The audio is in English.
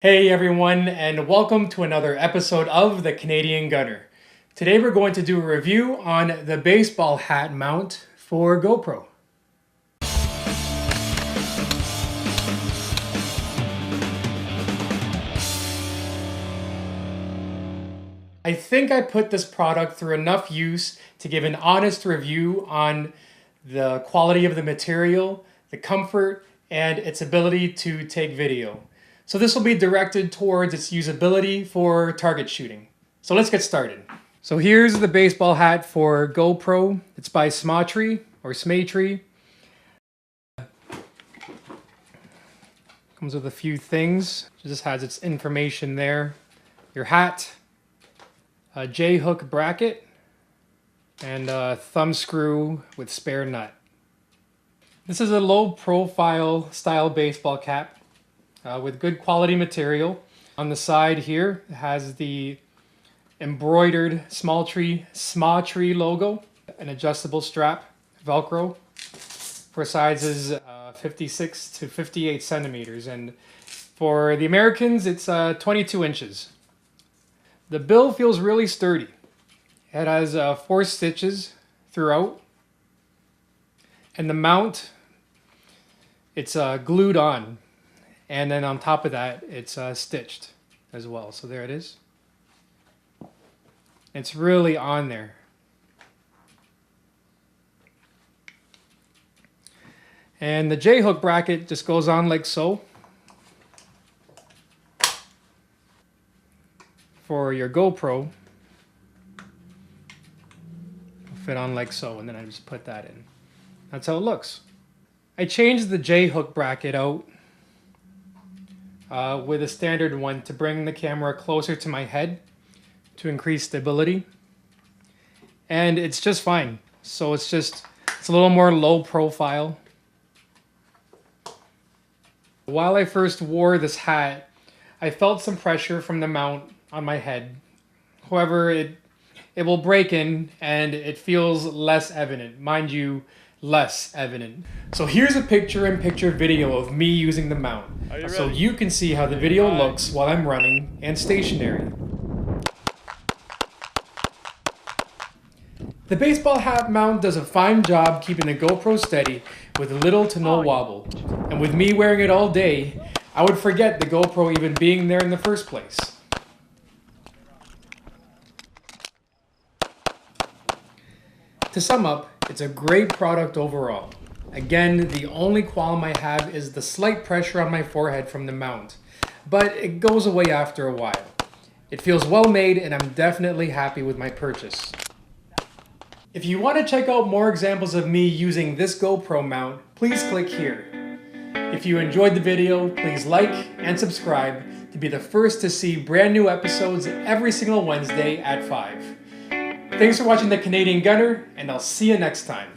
Hey everyone, and welcome to another episode of The Canadian Gunner. Today we're going to do a review on the baseball hat mount for GoPro. I think I put this product through enough use to give an honest review on the quality of the material, the comfort, and its ability to take video. So this will be directed towards its usability for target shooting. So let's get started. So here's the baseball hat for GoPro. It's by Smatree or Smatree. Comes with a few things. It just has its information there. Your hat, a J-hook bracket, and a thumb screw with spare nut. This is a low profile style baseball cap. With good quality material. On the side here, it has the embroidered Smatree logo, an adjustable strap, Velcro, for sizes 56 to 58 centimeters. And for the Americans, it's 22 inches. The bill feels really sturdy. It has 4 stitches throughout. And the mount, it's glued on. And then on top of that, it's stitched as well. So there it is. It's really on there. And the J-hook bracket just goes on like so. For your GoPro, it'll fit on like so, and then I just put that in. That's how it looks. I changed the J-hook bracket out with a standard one to bring the camera closer to my head to increase stability. And it's just fine. So it's a little more low profile. While I first wore this hat, I felt some pressure from the mount on my head. However, it will break in and it feels less evident. Mind you, less evident. So here's a picture-in-picture video of me using the mount, so you can see how the video looks while I'm running and stationary. The baseball hat mount does a fine job keeping the GoPro steady with little to no wobble. And with me wearing it all day, I would forget the GoPro even being there in the first place. To sum up, it's a great product overall. Again, the only qualm I have is the slight pressure on my forehead from the mount, but it goes away after a while. It feels well made and I'm definitely happy with my purchase. If you want to check out more examples of me using this GoPro mount, please click here. If you enjoyed the video, please like and subscribe to be the first to see brand new episodes every single Wednesday at 5. Thanks for watching The Canadian Gunner, and I'll see you next time.